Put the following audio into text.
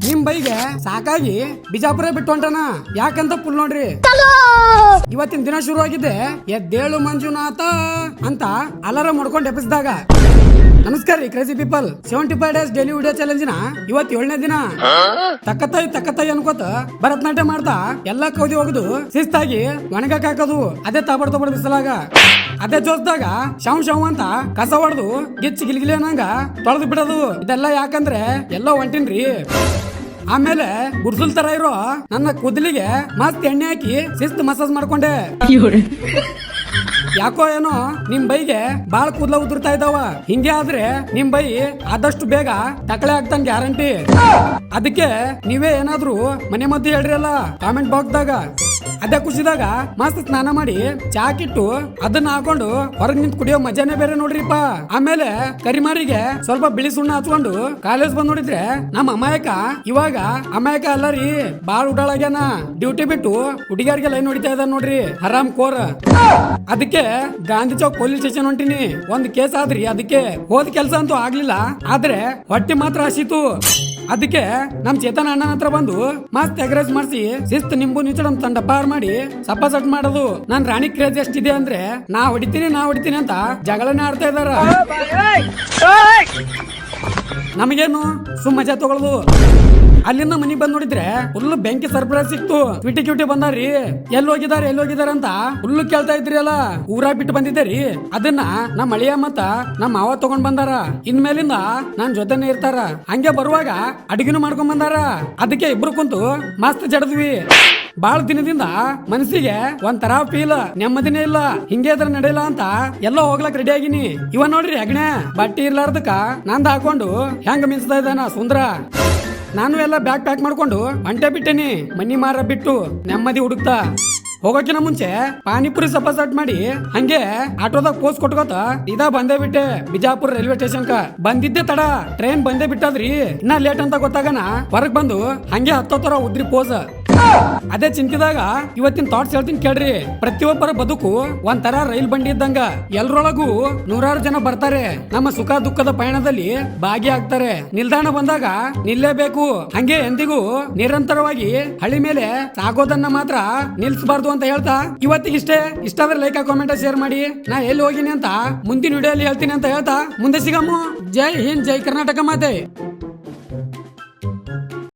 ನಿಮ್ ಬೈಗೆ ಸಾಕಾಗಿ ಬಿಜಾಪುರ ಬಿಟ್ಟು ಹೊಂಟನ ಯಾಕಂತ ಫುಲ್ ನೋಡ್ರಿ. ಇವತ್ತಿನ ದಿನ ಶುರು ಆಗಿದೆ ಎದ್ದೇಳು ಮಂಜುನಾಥ ಅಂತ ಅಲಾರಾಮ್ ಮಾಡ್ಕೊಂಡು ಎಬ್ಬಿಸಿದಾಗ. ನಮಸ್ಕಾರ ರೀ crazy people. 75 days daily video challenge ನ ಇವತ್ 7ನೇ ದಿನ. ತಕ್ಕತ್ತಾಯಿ ಅನ್ಕೋತ ಭರತನಾಟ್ಯ ಮಾಡ್ತಾ ಎಲ್ಲಾ ಕೌದಿ ಹೋಗುದು ಶಿಸ್ತಾಗಿ ಒಣಗಕ್ ಹಾಕೋದು. ಅದೇ ತಾಬಡ್ ಬಿಸಲಾಗ ಅದೇ ಜೋಸ್ದಾಗ ಶಾವ್ ಅಂತ ಕಸ ಹೊಡೆದು ಗಿಚ್ಚಿ ಗಿಲ್ಗಿಲಿ ಅನ್ನಂಗ ತೊಳೆದು ಬಿಡೋದು. ಇದೆಲ್ಲ ಯಾಕಂದ್ರೆ ಎಲ್ಲೋ ಹೊಂಟಿನ್ರಿ. ಆಮೇಲೆ ಗುಡ್ಸುಲ್ ತರ ಇರೋ ನನ್ನ ಕೂದಲಿಗೆ ಮಸ್ತ್ ಎಣ್ಣೆ ಹಾಕಿ ಶಿಸ್ತು ಮಸಾಜ್ ಮಾಡ್ಕೊಂಡೆ. ಯಾಕೋ ಏನೋ ನಿಮ್ ಬೈಗೆ ಬಾಳ್ ಕೂದಲ ಉದುರ್ತಾ ಇದ್ದಾವ. ಹಿಂಗೆ ಆದ್ರೆ ನಿಮ್ ಬೈ ಆದಷ್ಟು ಬೇಗ ಟಕಳೆ ಆಗ್ತಾನ ಗ್ಯಾರಂಟಿ. ಅದಕ್ಕೆ ನೀವೇ ಏನಾದ್ರು ಮನೆ ಮದ್ದು ಹೇಳ್ರಿ ಅಲ್ಲ ಕಾಮೆಂಟ್ ಬಾಕ್ಸ್ ದಾಗ. ಅದೇ ಖುಷಿದಾಗ ಮಸ್ತ್ ಸ್ನಾನ ಮಾಡಿ ಚಾಕಿಟ್ಟು ಅದನ್ನ ಹಾಕೊಂಡು ಹೊರಗ್ ನಿಂತ್ ಕುಡಿಯೋ ಮಜಾನೇ ಬೇರೆ ನೋಡ್ರಿಪ್ಪ. ಆಮೇಲೆ ಕರಿಮಾರಿಗೆ ಸ್ವಲ್ಪ ಬಿಳಿ ಸುಣ್ಣ ಹಚ್ಕೊಂಡು ಕಾಲೇಜ್ ಬಂದ್ ನೋಡಿದ್ರೆ ನಮ್ಮ ಅಮಾಯಕ ಇವಾಗ ಅಮಾಯಕ ಅಲ್ಲ ರೀ, ಬಾಳ್ ಉಡಾಳಾಗ್ಯಾನ. ಡ್ಯೂಟಿ ಬಿಟ್ಟು ಹುಡುಗಿಯರಿಗೆ ಲೈನ್ ಹೊಡಿತಾ ಇದ್ದಾನ ನೋಡ್ರಿ, ಹರಾಮ್ ಕೋರ್. ಅದಕ್ಕೆ ಗಾಂಧಿ ಚೌಕ್ ಪೊಲೀಸ್ ಸ್ಟೇಷನ್ ಹೊಂಟಿನಿ. ಒಂದ್ ಕೇಸ್ ಆದ್ರಿ, ಅದಕ್ಕೆ ಹೋದ್ ಕೆಲ್ಸ ಅಂತೂ ಆಗ್ಲಿಲ್ಲ, ಆದ್ರೆ ಹೊಟ್ಟೆ ಮಾತ್ರ ಹಸಿತು. ಅದಕ್ಕೆ ನಮ್ ಚೇತನ ಅಣ್ಣನ ಹತ್ರ ಬಂದು ಮಸ್ತ್ ಎಗ್ರೆಸ್ ಮಾಡಿಸಿ ಶಿಸ್ತ್ ನಿಂಬು ನಿಚಡಂ ತಂಡ ಪಾರ್ ಮಾಡಿ ಸಪ್ಪ ಸಟ್ ಮಾಡೋದು. ನನ್ ರಾಣಿ ಕ್ರೇಜ್ ಎಷ್ಟಿದೆ ಅಂದ್ರೆ ನಾ ಹೊಡಿತೀನಿ ಅಂತ ಜಗಳನೇ ಆಡ್ತಾ ಇದಾರ. ನಮಗೇನು ಸುಮ್ ಮಜಾ ತಗೊಳ್ಳೋದು. ಅಲ್ಲಿಂದ ಮನಿಗ್ ಬಂದ್ ನೋಡಿದ್ರೆ ಫುಲ್ ಬೆಂಕಿ ಸರ್ಪ್ರೈಸ್ ಸಿಕ್ತು. ಕ್ಯೂಟಿ ಬಂದಾರಿ, ಎಲ್ಲಿ ಹೋಗಿದಾರ ಅಂತ ಫುಲ್ ಕೇಳ್ತಾ ಇದ್ರಿ ಅಲ್ಲ. ಊರಾಗ ಬಿಟ್ಟು ಬಂದಿದ್ದೀರಿ, ಅದನ್ನ ನಮ್ಮ ಅಳಿಯ ಮತ್ತ ನಮ್ಮ ಮಾವ ತಗೊಂಡ್ ಬಂದಾರ. ಇನ್ಮೇಲಿಂದ ನನ್ ಜೊತೆನೆ ಇರ್ತಾರ. ಹಂಗೆ ಬರುವಾಗ ಅಡಿಗೆನು ಮಾಡ್ಕೊಂಡ್ ಬಂದಾರ. ಅದಕ್ಕೆ ಇಬ್ರು ಕುಂತು ಮಸ್ತ್ ಜಡದ್ವಿ. ಬಾಳ ದಿನದಿಂದ ಮನಸ್ಸಿಗೆ ಒಂಥರ ಫೀಲ್, ನೆಮ್ಮದಿನೇ ಇಲ್ಲ. ಹಿಂಗೆ ಇದ್ರ ನಡೆಯಲ್ಲ ಅಂತ ಎಲ್ಲ ಹೋಗ್ಲಕ್ ರೆಡಿ ಆಗಿನಿ. ಇವ ನೋಡ್ರಿ ಅಗ್ನೆ ಬಟ್ಟಿ ಇರ್ಲಾರ್ದಕ್ಕ ನಂದ್ ಹಾಕೊಂಡು ಹೆಂಗ ಮಿನ್ಸ್ತಾ ಇದ್ದಾನ ಸುಂದ್ರ. ನಾನು ಎಲ್ಲ ಬ್ಯಾಗ್ ಪ್ಯಾಕ್ ಮಾಡ್ಕೊಂಡು ಹೊಂಟೆ ಬಿಟ್ಟೇನಿ ಮನಿ ಮಾರ ಬಿಟ್ಟು ನೆಮ್ಮದಿ ಹುಡುಕ್ತಾ. ಹೋಗೋಕಿನ ಮುಂಚೆ ಪಾನಿಪುರಿ ಸಪ್ಪ ಸಟ್ ಮಾಡಿ ಹಂಗೆ ಆಟೋದಾಗ ಪೋಸ್ ಕೊಟ್ಕೋತ ಬಂದೇ ಬಿಟ್ಟೆ ಬಿಜಾಪುರ ರೈಲ್ವೆ ಸ್ಟೇಷನ್ ಬಂದಿದ್ದೆ ತಡ, ಟ್ರೈನ್ ಬಂದೇ ಬಿಟ್ಟದ್ರಿ. ಇನ್ನ ಲೇಟ್ ಅಂತ ಗೊತ್ತಾಗನ ಹೊರಗ್ ಬಂದು ಹಂಗೆ ಹತ್ತೋತರ ಉದ್ರಿ ಪೋಸ್. ಅದೇ ಚಿಂತಿದಾಗ ಇವತ್ತಿನ ಥಾಟ್ಸ್ ಹೇಳ್ತೀನಿ ಕೇಳ್ರಿ. ಪ್ರತಿಯೊಬ್ಬರ ಬದುಕು ಒಂಥರ ರೈಲ್ ಬಂಡಿ ಇದ್ದಂಗ. ಎಲ್ರೊಳಗೂ ನೂರಾರು ಜನ ಬರ್ತಾರೆ, ನಮ್ಮ ಸುಖ ದುಃಖದ ಪಯಣದಲ್ಲಿ ಭಾಗಿಯಾಗ್ತಾರೆ. ನಿಲ್ದಾಣ ಬಂದಾಗ ನಿಲ್ಲೇಬೇಕು. ಹಂಗೆ ಎಂದಿಗೂ ನಿರಂತರವಾಗಿ ಹಳಿ ಮೇಲೆ ಸಾಗೋದನ್ನ ಮಾತ್ರ ನಿಲ್ಸಬಾರ್ದು ಅಂತ ಹೇಳ್ತಾ ಇವತ್ತಿಗಿಷ್ಟೇ. ಇಷ್ಟ ಆದ್ರೆ ಲೈಕ್ ಕಾಮೆಂಟ್ ಶೇರ್ ಮಾಡಿ. ನಾ ಎಲ್ಲಿ ಹೋಗಿನಿ ಅಂತ ಮುಂದಿನ ವಿಡಿಯೋಲಿ ಹೇಳ್ತೀನಿ ಅಂತ ಹೇಳ್ತಾ ಮುಂದೆ ಸಿಗಮ್ಮು. ಜೈ ಹಿಂದ್, ಜೈ ಕರ್ನಾಟಕ ಮಾತೆ.